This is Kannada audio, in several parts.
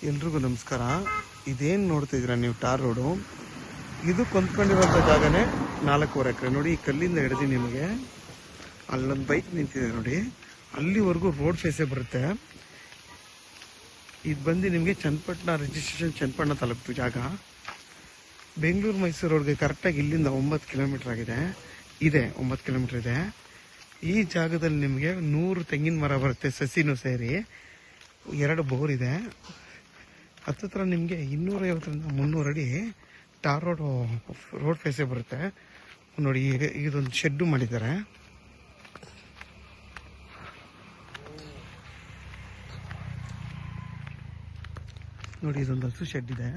ಎಲ್ರಿಗೂ ನಮಸ್ಕಾರ. ಇದೇನು ನೋಡ್ತಿದ್ದೀರಾ ನೀವು, ಟಾರ್ ರೋಡು. ಇದು ಕೊಂದ್ಕೊಂಡಿರೋಂಥ ಜಾಗನೇ 4.5 ಎಕರೆ. ನೋಡಿ, ಈ ಕಲ್ಲಿಂದ ಹಿಡಿದು ನಿಮಗೆ ಅಲ್ಲೊಂದು ಬೈಕ್ ನಿಂತಿದೆ ನೋಡಿ, ಅಲ್ಲಿವರೆಗೂ ರೋಡ್ ಫೇಸೇ ಬರುತ್ತೆ. ಇದು ಬಂದು ನಿಮಗೆ ಚನ್ನಪಟ್ಟಣ ರಿಜಿಸ್ಟ್ರೇಷನ್, ಚನ್ನಪಟ್ಟಣ ತಾಲೂಕು ಜಾಗ. ಬೆಂಗಳೂರು ಮೈಸೂರು ರೋಡ್ಗೆ ಕರೆಕ್ಟಾಗಿ ಇಲ್ಲಿಂದ 9 ಕಿಲೋಮೀಟ್ರ್ ಆಗಿದೆ. 9 ಕಿಲೋಮೀಟ್ರ್ ಇದೆ. ಈ ಜಾಗದಲ್ಲಿ ನಿಮಗೆ 100 ತೆಂಗಿನ ಮರ ಬರುತ್ತೆ, ಸಸಿನೂ ಸೇರಿ. 2 ಬೋರ್ ಇದೆ. ಹತ್ತಿರ ನಿಮಗೆ 250ರಿಂದ 300 ಅಡಿ ಟಾರ್ ರೋಡ್ ಫೇಸೇ ಬರುತ್ತೆ ನೋಡಿ. ಇದೊಂದು ಶೆಡ್ಡು ಮಾಡಿದ್ದಾರೆ ನೋಡಿ. ಇದೊಂದು ಹಸು ಶೆಡ್ ಇದೆ,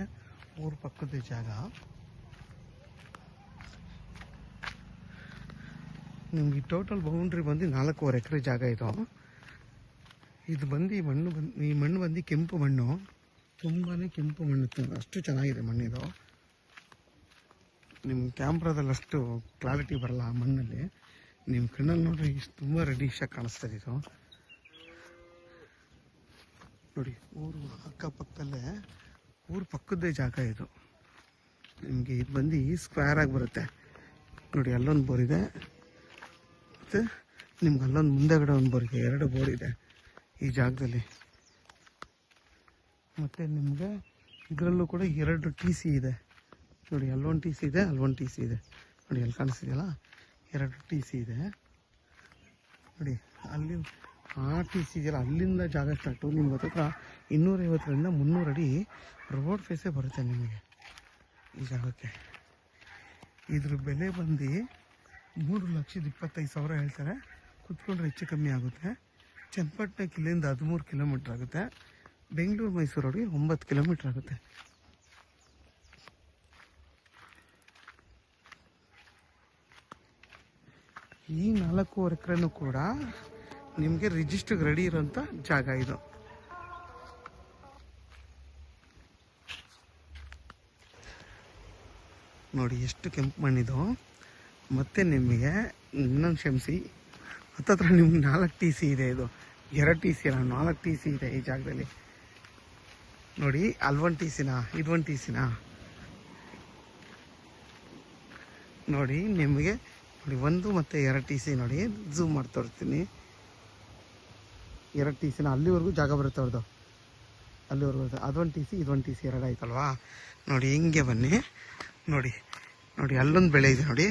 ಊರ ಪಕ್ಕದ ಜಾಗ. ನಿಮ್ಗೆ ಟೋಟಲ್ ಬೌಂಡ್ರಿ ಬಂದು 4.5 ಎಕರೆ ಜಾಗ ಇದು ಬಂದು ಈ ಮಣ್ಣು ಬಂದು ಕೆಂಪು ಮಣ್ಣು, ತುಂಬಾ ಕೆಂಪು ಮಣ್ಣು, ಅಷ್ಟು ಚೆನ್ನಾಗಿದೆ ಮಣ್ಣಿದು. ನಿಮ್ಮ ಕ್ಯಾಮ್ರಾದಲ್ಲಿ ಅಷ್ಟು ಕ್ಲಾರಿಟಿ ಬರಲ್ಲ ಆ ಮಣ್ಣಲ್ಲಿ. ನಿಮ್ಮ ಕಣ್ಣಲ್ಲಿ ನೋಡ್ರಿ ಇಷ್ಟು ತುಂಬ ರೆಡಿಶಾಗಿ ಕಾಣಿಸ್ತದೆ ಇದು ನೋಡಿ. ಊರು ಅಕ್ಕಪಕ್ಕದಲ್ಲೇ, ಊರು ಪಕ್ಕದ್ದೇ ಜಾಗ ಇದು. ನಿಮಗೆ ಇದು ಬಂದು ಸ್ಕ್ವೇರ್ ಆಗಿ ಬರುತ್ತೆ ನೋಡಿ. ಅಲ್ಲೊಂದು ಬೋರ್ ಇದೆ, ಮತ್ತು ನಿಮ್ಗೆ ಅಲ್ಲೊಂದು ಮುಂದೆಗಡೆ ಒಂದು ಬೋರ್ ಇದೆ. 2 ಬೋರ್ ಇದೆ ಈ ಜಾಗದಲ್ಲಿ. ಮತ್ತು ನಿಮಗೆ ಇದರಲ್ಲೂ ಕೂಡ 2 ಟಿ ಸಿ ಇದೆ ನೋಡಿ. ಅಲ್ಲೊಂದು ಟಿ ಸಿ ಇದೆ, ಅಲ್ಲೊಂದು ಟಿ ಸಿ ಇದೆ ನೋಡಿ. ಅಲ್ಲಿ ಕಾಣಿಸ್ತಿದೆಯಲ್ಲ, 2 ಟಿ ಸಿ ಇದೆ ನೋಡಿ. ಅಲ್ಲಿ ಆ ಟಿ ಸಿ ಇದೆಯಲ್ಲ, ಅಲ್ಲಿಂದ ಜಾಗ ಸ್ಟಾರ್ಟು. ನಿಮ್ಗೆ ಹತ್ತಿರ 250ರಿಂದ 300 ಅಡಿ ರೋಡ್ ಫೇಸೇ ಬರುತ್ತೆ ನಿಮಗೆ ಈ ಜಾಗಕ್ಕೆ. ಇದ್ರ ಬೆಲೆ ಬಂದು 3,25,000 ಹೇಳ್ತಾರೆ. ಕುತ್ಕೊಂಡ್ರೆ ಹೆಚ್ಚು ಕಮ್ಮಿ ಆಗುತ್ತೆ. ಚನ್ನಪಟ್ಟಣಕ್ಕೆ ಇಲ್ಲಿಂದ 13 ಕಿಲೋಮೀಟ್ರ್ ಆಗುತ್ತೆ. ಬೆಂಗಳೂರು ಮೈಸೂರು ರೋಡ್ಗೆ 9 ಕಿಲೋಮೀಟ್ರ್ ಆಗುತ್ತೆ. ಈ 4.5 ಎಕರೆನೂ ಕೂಡ ನಿಮಗೆ ರಿಜಿಸ್ಟರ್ಗೆ ರೆಡಿ ಇರೋಂಥ ಜಾಗ ಇದು. ನೋಡಿ ಎಷ್ಟು ಕೆಂಪು ಮಣ್ಣಿದು. ಮತ್ತು ನಿಮಗೆ ಇನ್ನೊಂದು ಕ್ಷಮಿಸಿ, ಹತ್ತಿರ ನಿಮ್ಗೆ 4 ಟಿ ಸಿ ಇದೆ. ಇದು 2 ಟಿ ಸಿ ಅಲ್ಲ, 4 ಟಿ ಸಿ ಇದೆ ಈ ಜಾಗದಲ್ಲಿ ನೋಡಿ. ಅಲ್ಲೊಂದು ಟಿ ಸಿನಾ, ಇದೊಂದು ಟಿ ಸಿನಾ ನೋಡಿ. ನಿಮಗೆ ನೋಡಿ 1 ಮತ್ತು 2 ಟಿ ಸಿ ನೋಡಿ. ಝೂಮ್ ಮಾಡಿ ತೋರಿಸ್ತೀನಿ. 2 ಟಿ ಸಿನ ಅಲ್ಲಿವರೆಗೂ ಜಾಗ ಬರುತ್ತೆ ಅವ್ರದ್ದು, ಅಲ್ಲಿವರೆಗೂ ಬರುತ್ತೆ. ಅದೊಂದು ಟಿ ಸಿ, ಇದೊಂದು ಟಿ ಸಿ, 2 ಆಯ್ತಲ್ವಾ ನೋಡಿ. ಹಿಂಗೆ ಬನ್ನಿ ನೋಡಿ. ನೋಡಿ ಅಲ್ಲೊಂದು ಬೆಳೆ ಇದೆ ನೋಡಿ,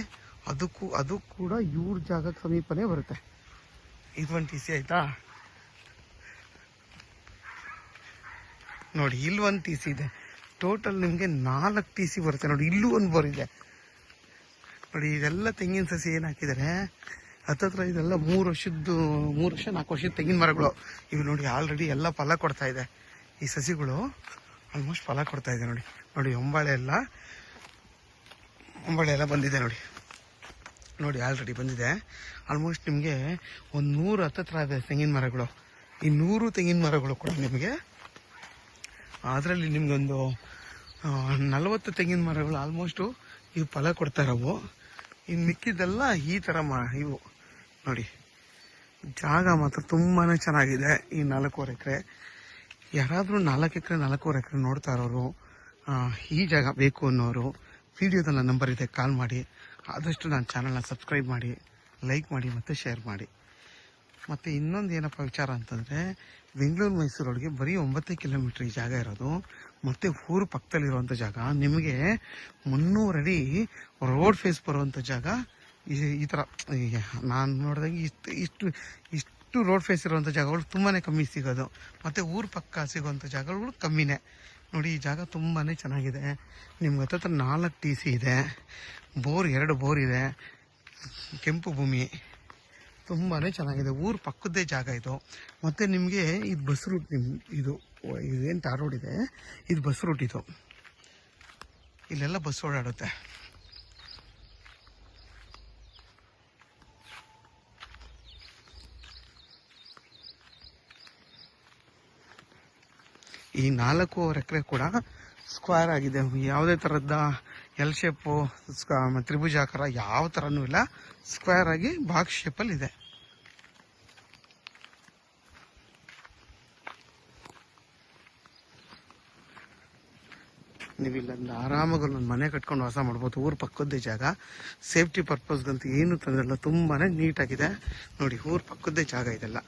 ಅದು ಕೂಡ ಇವ್ರ ಜಾಗಕ್ಕೆ ಸಮೀಪನೇ ಬರುತ್ತೆ. ಇದೊಂದು ಟಿ ಸಿ ಆಯಿತಾ ನೋಡಿ. ಇಲ್ಲಿ 1 ಟಿ ಸಿ ಇದೆ. ಟೋಟಲ್ ನಿಮಗೆ 4 ಟಿ ಸಿ ಬರುತ್ತೆ ನೋಡಿ. ಇಲ್ಲೂ ಒಂದು ಬೋರ್ ಇದೆ ನೋಡಿ. ಇದೆಲ್ಲ ತೆಂಗಿನ ಸಸಿ ಏನು ಹಾಕಿದ್ದಾರೆ ಹತ್ತಿರ, ಇದೆಲ್ಲ 3 ವರ್ಷ 4 ವರ್ಷದ ತೆಂಗಿನ ಮರಗಳು ಇವು ನೋಡಿ. ಆಲ್ರೆಡಿ ಎಲ್ಲ ಫಲ ಕೊಡ್ತಾ ಇದೆ. ಈ ಸಸಿಗಳು ಆಲ್ಮೋಸ್ಟ್ ಫಲ ಕೊಡ್ತಾ ಇದೆ ನೋಡಿ. ನೋಡಿ ಹೊಂಬಾಳೆ ಎಲ್ಲ ಬಂದಿದೆ ನೋಡಿ. ನೋಡಿ ಆಲ್ರೆಡಿ ಬಂದಿದೆ. ಆಲ್ಮೋಸ್ಟ್ ನಿಮಗೆ ಒಂದು 100 ಹತ್ತಿರ ಇದೆ ತೆಂಗಿನ ಮರಗಳು. ಈ 100 ತೆಂಗಿನ ಮರಗಳು ಕೂಡ ನಿಮಗೆ, ಅದರಲ್ಲಿ ನಿಮ್ಗೊಂದು 40 ತೆಂಗಿನ ಮರಗಳು ಆಲ್ಮೋಸ್ಟು ಇವು ಫಲ ಕೊಡ್ತಾ ಇರೋವು. ಇನ್ನು ಮಿಕ್ಕಿದ್ದೆಲ್ಲ ಈ ಥರ ಇವು ನೋಡಿ. ಜಾಗ ಮಾತ್ರ ತುಂಬಾ ಚೆನ್ನಾಗಿದೆ ಈ 4.5 ಎಕರೆ. ಯಾರಾದರೂ 4 ಎಕರೆ 4.5 ಎಕರೆ ನೋಡ್ತಾ ಇರೋರು, ಈ ಜಾಗ ಬೇಕು ಅನ್ನೋರು, ವಿಡಿಯೋದಲ್ಲಿ ನಂಬರ್ ಇದೆ, ಕಾಲ್ ಮಾಡಿ. ಆದಷ್ಟು ನನ್ನ ಚಾನಲ್ನ ಸಬ್ಸ್ಕ್ರೈಬ್ ಮಾಡಿ, ಲೈಕ್ ಮಾಡಿ ಮತ್ತು ಶೇರ್ ಮಾಡಿ. ಮತ್ತು ಇನ್ನೊಂದು ಏನಪ್ಪ ವಿಚಾರ ಅಂತಂದರೆ, ಬೆಂಗಳೂರು ಮೈಸೂರು ರೋಡ್ಗೆ ಬರೀ 9 ಕಿಲೋಮೀಟ್ರ್ ಈ ಜಾಗ ಇರೋದು. ಮತ್ತು ಊರು ಪಕ್ಕದಲ್ಲಿರುವಂಥ ಜಾಗ. ನಿಮಗೆ 300 ಅಡಿ ರೋಡ್ ಫೇಸ್ ಬರುವಂಥ ಜಾಗ ಈ ಥರ. ನಾನು ನೋಡಿದಂಗೆ ಇಷ್ಟು ರೋಡ್ ಫೇಸ್ ಇರುವಂಥ ಜಾಗಗಳು ತುಂಬಾ ಕಮ್ಮಿ ಸಿಗೋದು. ಮತ್ತು ಊರು ಪಕ್ಕ ಸಿಗೋವಂಥ ಜಾಗಗಳು ಕಮ್ಮಿನೇ ನೋಡಿ. ಈ ಜಾಗ ತುಂಬಾ ಚೆನ್ನಾಗಿದೆ. ನಿಮ್ಗೆ ಹತ್ತಿರ 4 ಟಿ ಸಿ ಇದೆ, 2 ಬೋರ್ ಇದೆ, ಕೆಂಪು ಭೂಮಿ, ತುಂಬಾ ಚೆನ್ನಾಗಿದೆ. ಊರು ಪಕ್ಕದ್ದೇ ಜಾಗ ಇದು. ಮತ್ತು ನಿಮಗೆ ಇದು ಬಸ್ ರೂಟ್. ಇದೇನು ಟಾರ್ ರೋಡ್ ಇದೆ, ಇದು ಬಸ್ ರೂಟ್. ಇಲ್ಲೆಲ್ಲ ಬಸ್ ಓಡಾಡುತ್ತೆ. ಈ 4.5 ಎಕರೆ ಕೂಡ ಸ್ಕ್ವೇರ್ ಆಗಿದೆ. ಯಾವುದೇ ಥರದ ಎಲ್ ಶೇಪು, ತ್ರಿಭುಜಾಕಾರ ಯಾವ ಥರನೂ ಇಲ್ಲ. ಸ್ಕ್ವೇರ್ ಆಗಿ ಬಾಕ್ಸ್ ಶೇಪಲ್ಲಿ ಇದೆ. ನೀವು ಇಲ್ಲೊಂದು ಆರಾಮಾಗಿ ಒಂದು ಮನೆ ಕಟ್ಕೊಂಡು ವಾಸ ಮಾಡ್ಬೋದು. ಊರ ಪಕ್ಕದ್ದೇ ಜಾಗ, ಸೇಫ್ಟಿ ಪರ್ಪಸ್ಗಂತೂ ಏನು ತೊಂದರೆ ಇಲ್ಲ, ತುಂಬಾ ನೀಟಾಗಿದೆ ನೋಡಿ. ಊರ ಪಕ್ಕದ್ದೇ ಜಾಗ ಇದೆಲ್ಲ.